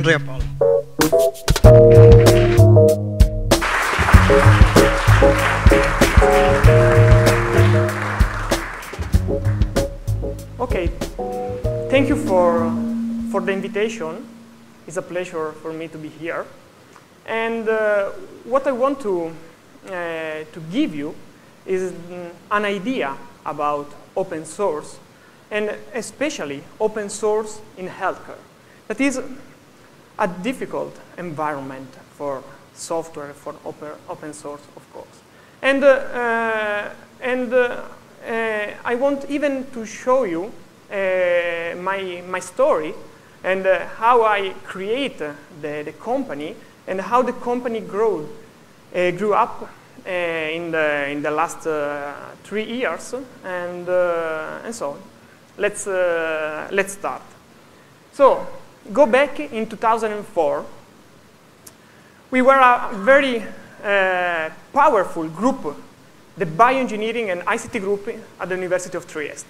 Andrea Poli. Okay, thank you for the invitation. It's a pleasure for me to be here. And what I want to give you is an idea about open source, and especially open source in healthcare. That is a difficult environment for software, for open source, of course. And I want even to show you my story and how I create the company and how the company grew up in the last 3 years, and so on. Let's start. So go back in 2004. We were a very powerful group, the Bioengineering and ICT group at the University of Trieste.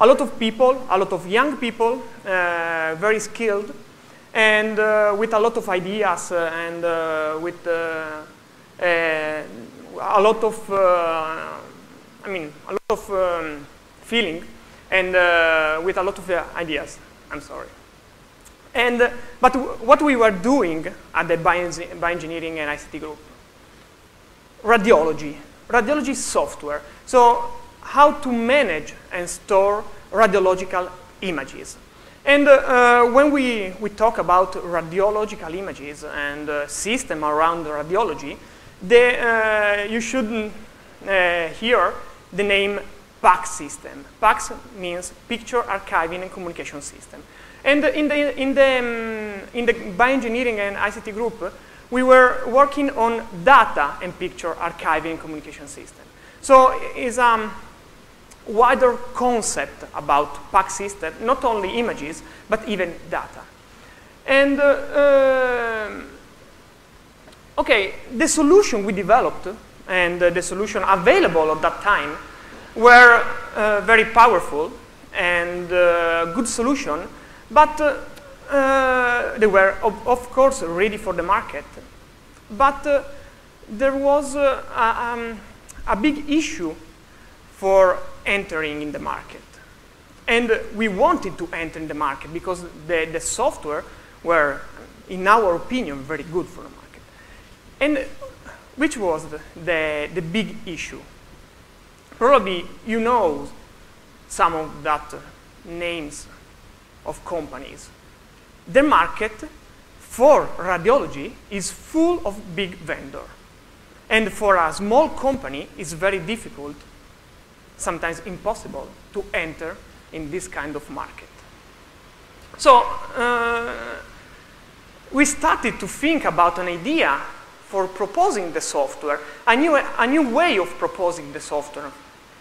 A lot of people, a lot of young people, very skilled, and with a lot of ideas and with a lot of, feeling, and with a lot of ideas. I'm sorry. And but what we were doing at the Bioengineering and ICT group, radiology software. So how to manage and store radiological images. And when we talk about radiological images and system around radiology, you should hear the name PACS system. PACS means Picture Archiving and Communication System. And in the Bioengineering and ICT group, we were working on data and picture archiving and communication system. So it's a wider concept about PACS system, not only images, but even data. And okay, the solution we developed and the solution available at that time were very powerful and good solution, but they were, of course, ready for the market. But there was a big issue for entering in the market. And we wanted to enter in the market because the software were, in our opinion, very good for the market. And which was the big issue? Probably you know some of that names of companies. The market for radiology is full of big vendors. And for a small company, it's very difficult, sometimes impossible, to enter in this kind of market. So we started to think about an idea for proposing the software, a new way of proposing the software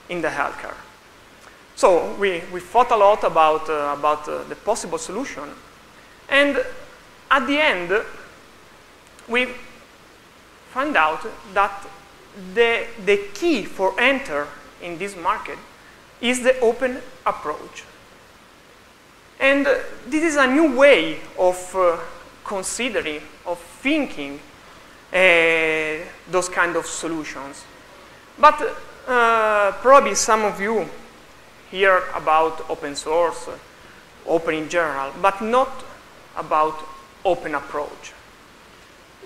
in the healthcare. So we thought a lot about the possible solution. And at the end, we found out that the key for enter in this market is the open approach. And this is a new way of considering, of thinking those kind of solutions. But probably some of you hear about open source, open in general, but not about open approach.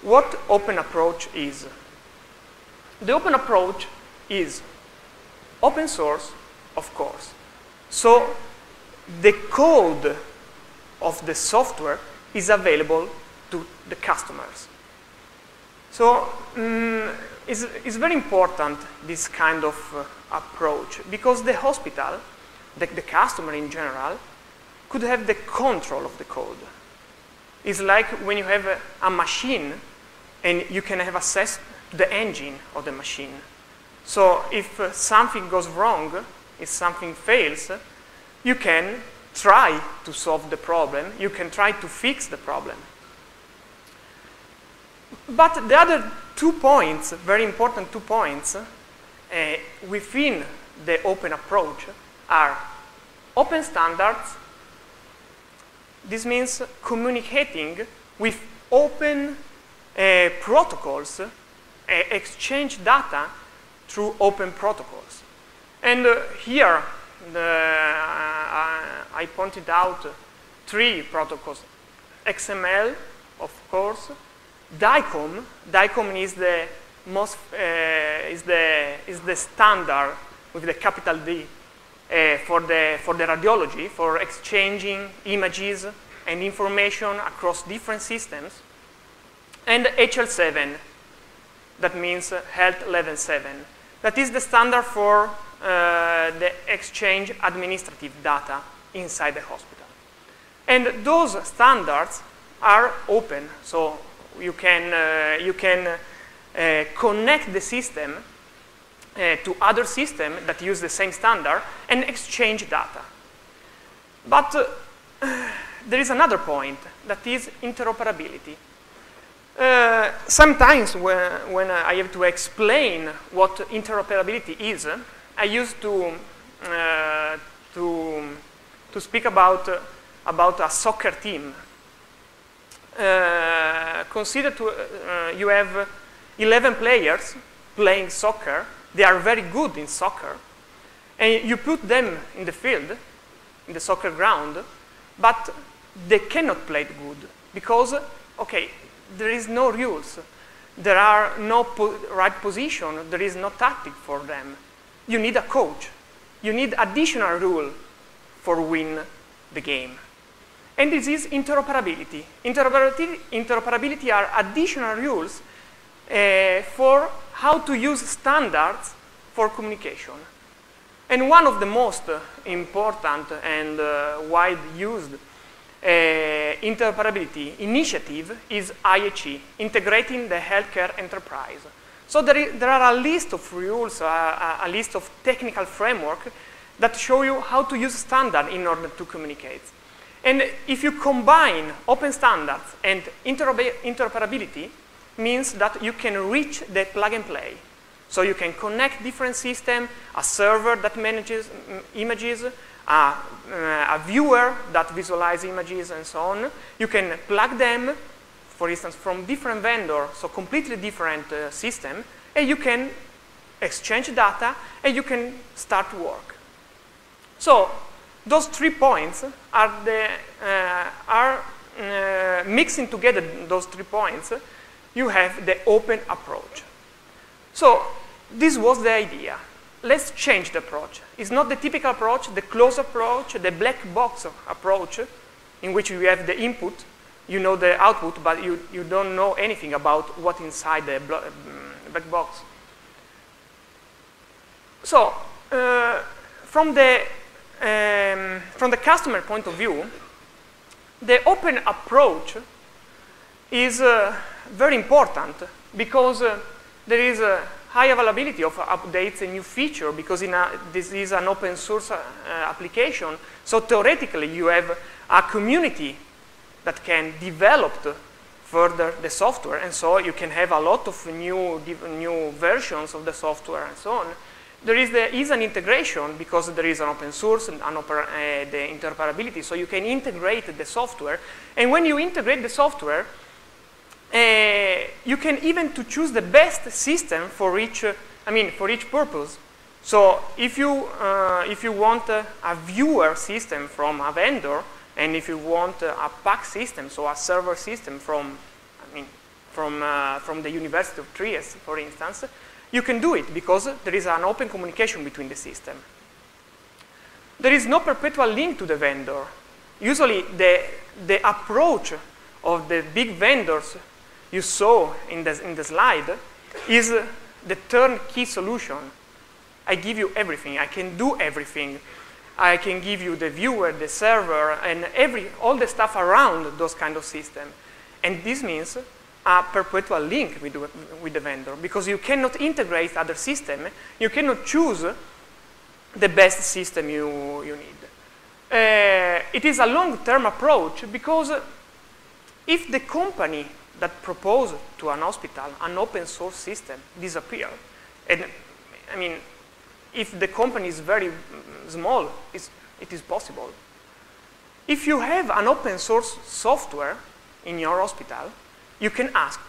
What open approach is? The open approach is open source, of course. So the code of the software is available to the customers. So it's very important, this kind of approach, because the hospital, the customer in general, could have the control of the code. It's like when you have a machine and you can have access to the engine of the machine. So if something goes wrong, if something fails, you can try to solve the problem. You can try to fix the problem. But the other 2 points, very important 2 points, within the open approach are open standards. This means communicating with open protocols, exchange data through open protocols. And here, I pointed out 3 protocols. XML, of course. DICOM. DICOM is the most is the standard with the capital D for the radiology, for exchanging images and information across different systems. And HL7, that means Health Level 7. That is the standard for the exchange administrative data inside the hospital. And those standards are open, so you can connect the system to other systems that use the same standard and exchange data. But there is another point, that is interoperability. Sometimes when I have to explain what interoperability is, I used to speak about a soccer team. Consider you have 11 players playing soccer. They are very good in soccer. And you put them in the field, in the soccer ground, but they cannot play good because, okay, there is no rules. There are no right position. There is no tactic for them. You need a coach. You need additional rule for win the game. And this is interoperability. Interoperability are additional rules for how to use standards for communication. And one of the most important and wide used interoperability initiative is IHE, Integrating the Healthcare Enterprise. So there are a list of rules, a list of technical framework that show you how to use standard in order to communicate. And if you combine open standards and interoperability, means that you can reach the plug and play. So you can connect different systems, a server that manages images, a viewer that visualizes images, and so on. You can plug them, for instance, from different vendors, so completely different system, and you can exchange data, and you can start work. So those 3 points are mixing together those 3 points. You have the open approach. So this was the idea. Let's change the approach. It's not the typical approach, the closed approach, the black box approach, in which you have the input, you know the output, but you don't know anything about what's inside the black box. So from the customer point of view, the open approach is very important because there is a high availability of updates and new feature because this is an open source application. So theoretically, you have a community that can develop further the software, and so you can have a lot of new versions of the software and so on. There is an integration because there is an open source and the interoperability, so you can integrate the software. And when you integrate the software, you can even to choose the best system for each purpose. So if you want a viewer system from a vendor, and if you want a PAC system, so a server system from the University of Trieste, for instance, you can do it because there is an open communication between the system. There is no perpetual link to the vendor. Usually the approach of the big vendors you saw in the slide is the turnkey solution. I give you everything. I can do everything. I can give you the viewer, the server, and all the stuff around those kind of systems. And this means a perpetual link with the vendor because you cannot integrate other systems. You cannot choose the best system you need. It is a long-term approach because if the company that proposed to an hospital an open source system disappear, and I mean, if the company is very small, it is possible. If you have an open source software, in your hospital, you can ask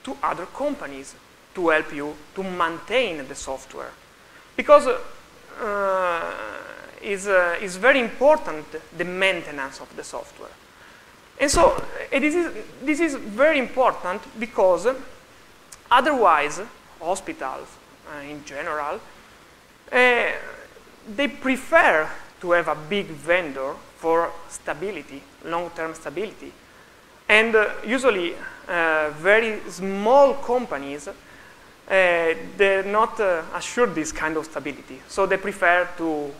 to other companies to help you to maintain the software. Because it's very important, the maintenance of the software. And so this is very important because otherwise, hospitals in general, they prefer to have a big vendor for stability, long-term stability. And usually, very small companies, they're not assured this kind of stability. So they prefer to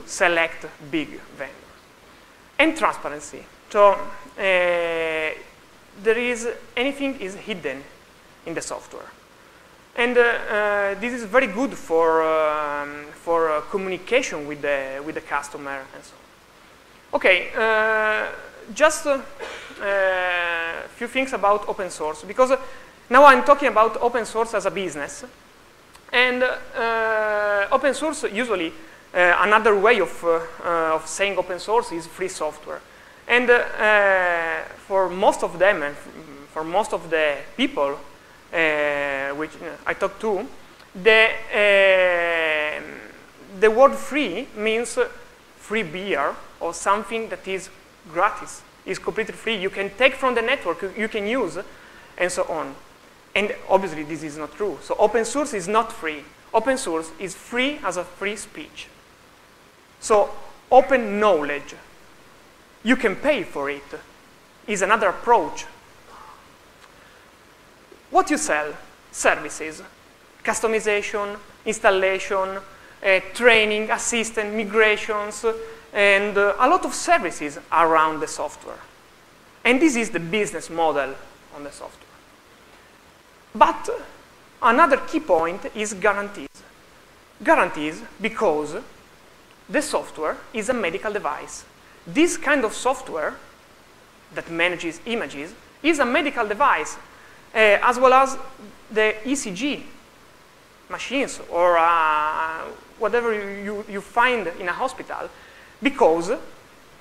select big vendors. And transparency. So anything is hidden in the software. And this is very good for communication with the customer and so on. Okay, just a few things about open source, because now I'm talking about open source as a business. And open source, usually, another way of saying open source is free software. And for most of them, and for most of the people which I talk to, the word free means free beer or something that is gratis, is completely free. You can take from the network, you can use, and so on. And obviously, this is not true. So open source is not free. Open source is free as a free speech. So open knowledge, you can pay for it, is another approach. What you sell? Services, customization, installation, training, assistance, migrations, and a lot of services around the software. And this is the business model on the software. But another key point is guarantees. Guarantees because the software is a medical device. This kind of software that manages images is a medical device, as well as the ECG machines or whatever you find in a hospital, because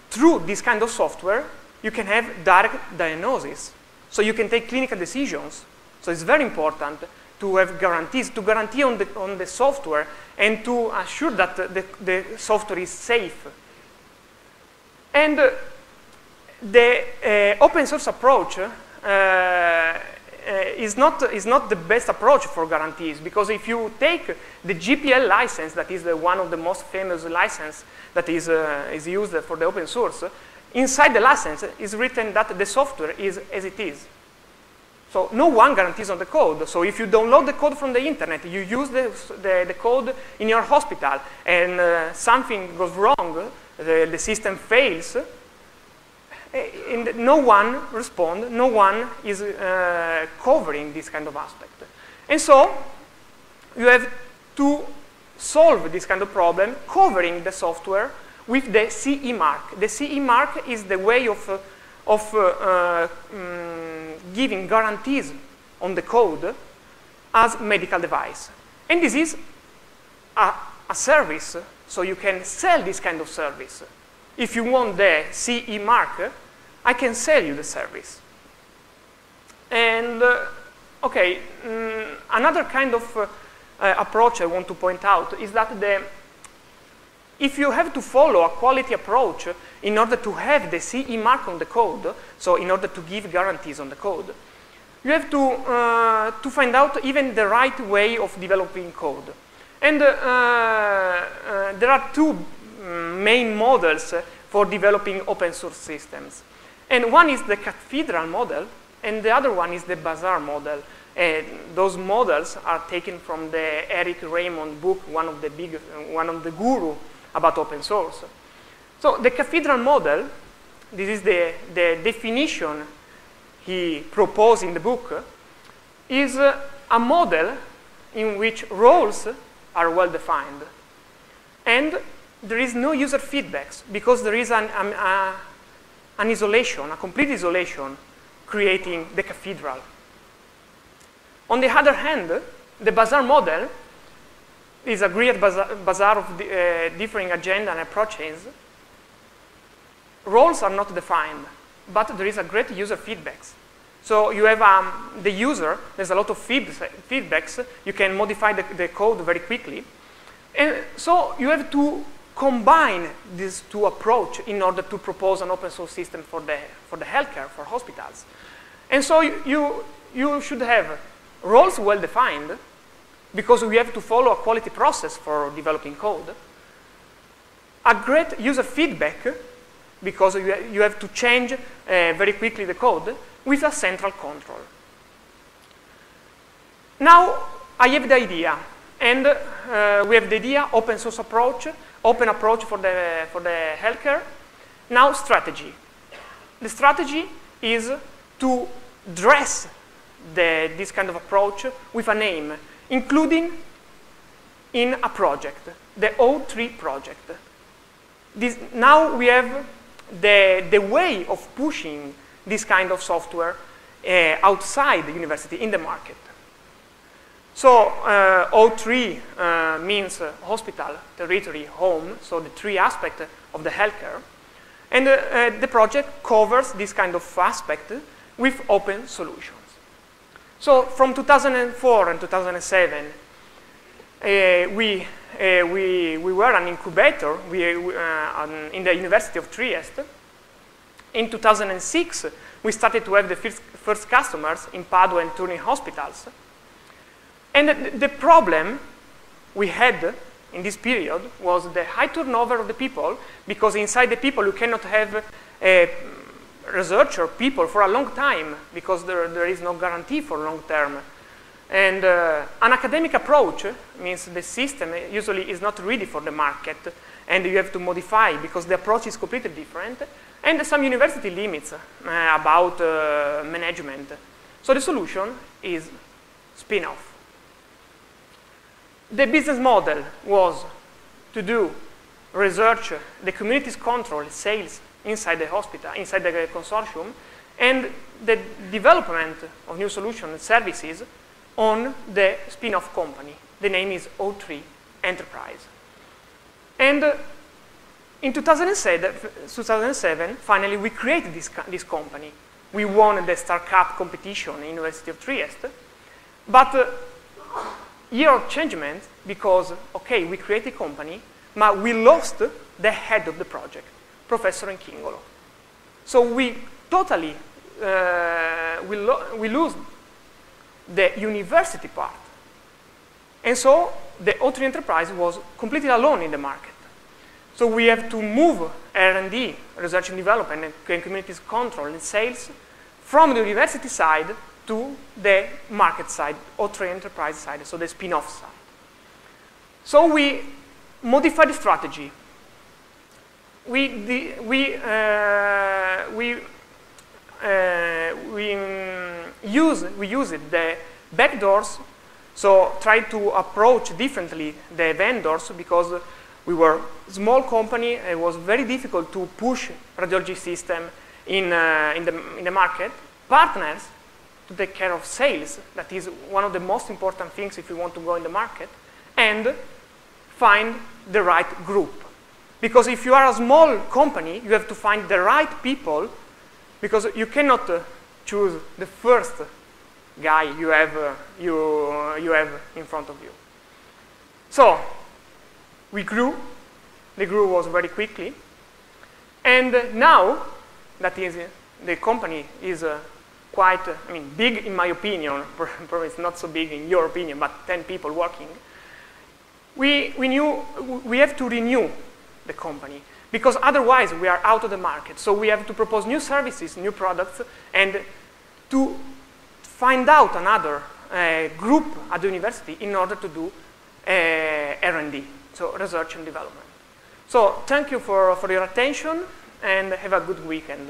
through this kind of software, you can have direct diagnosis. So you can take clinical decisions. So it's very important to have guarantees, to guarantee on the software and to assure that the software is safe. And the open source approach is not the best approach for guarantees, because if you take the GPL license, that is one of the most famous license that is used for the open source, inside the license is written that the software is as it is. So no one guarantees on the code. So if you download the code from the internet, you use the code in your hospital, and something goes wrong, the system fails, and no one responds, no one is covering this kind of aspect. And so you have to solve this kind of problem, covering the software with the CE mark. The CE mark is the way of giving guarantees on the code as medical device. And this is a service, so you can sell this kind of service. If you want the CE mark, I can sell you the service. And okay, another kind of approach I want to point out is that if you have to follow a quality approach in order to have the CE mark on the code, so in order to give guarantees on the code, you have to find out even the right way of developing code. And there are two main models for developing open source systems. And one is the Cathedral Model, and the other one is the Bazaar Model. Those models are taken from the Eric Raymond book, one of the guru about open source. So the Cathedral Model, this is the definition he proposed in the book, is a model in which roles are well defined. And there is no user feedbacks, because there is an isolation, a complete isolation, creating the cathedral. On the other hand, the Bazaar Model is a great bazaar of differing agenda and approaches. Roles are not defined. but there is a great user feedbacks. So you have the user, there's a lot of feedbacks, you can modify the code very quickly. And so you have to combine these two approaches in order to propose an open source system for the healthcare, for hospitals. And so you should have roles well defined, because we have to follow a quality process for developing code. A great user feedback, because you have to change very quickly the code, with a central control. Now I have the idea, and we have the idea, open source approach, open approach for the healthcare. Now strategy. The strategy is to dress this kind of approach with a name, including in a project, the O3 project. Now we have the way of pushing this kind of software outside the university, in the market. So O3 means hospital, territory, home, so the three aspects of the healthcare. And the project covers this kind of aspect with open solutions. So from 2004 and 2007, we were an incubator in the University of Trieste. In 2006, we started to have the first customers in Padua and Turin hospitals. And the problem we had in this period was the high turnover of the people, because inside the people you cannot have researcher people for a long time, because there is no guarantee for long term. And an academic approach means the system usually is not ready for the market, and you have to modify because the approach is completely different, and some university limits about management. So the solution is spin-off. The business model was to do research, the community's control, sales inside the hospital, inside the consortium, and the development of new solutions and services on the spin-off company. The name is O3 Enterprise. And in 2007, finally, we created this company. We won the startup competition in University of Trieste, but year of changement, because, okay, we created a company, but we lost the head of the project, Professor Nkingolo. So we totally, we lose the university part. And so the O3 Enterprise was completely alone in the market. So we have to move R&D, research and development, and communities control and sales from the university side to the market side, O3 Enterprise side, so the spin-off side. So we modify the strategy. We use the backdoors, so try to approach differently the vendors, because we were a small company. It was very difficult to push radiology system in the market. Partners to take care of sales, that is one of the most important things if you want to go in the market, and find the right group. Because if you are a small company, you have to find the right people, because you cannot choose the first guy you have in front of you. So we grew. The growth was very quickly. And now that is the company is quite, big in my opinion. Probably it's not so big in your opinion, but 10 people working. We knew we have to renew the company, because otherwise we are out of the market. So we have to propose new services, new products, and to find out another group at the university in order to do R&D, so research and development. So thank you for your attention, and have a good weekend.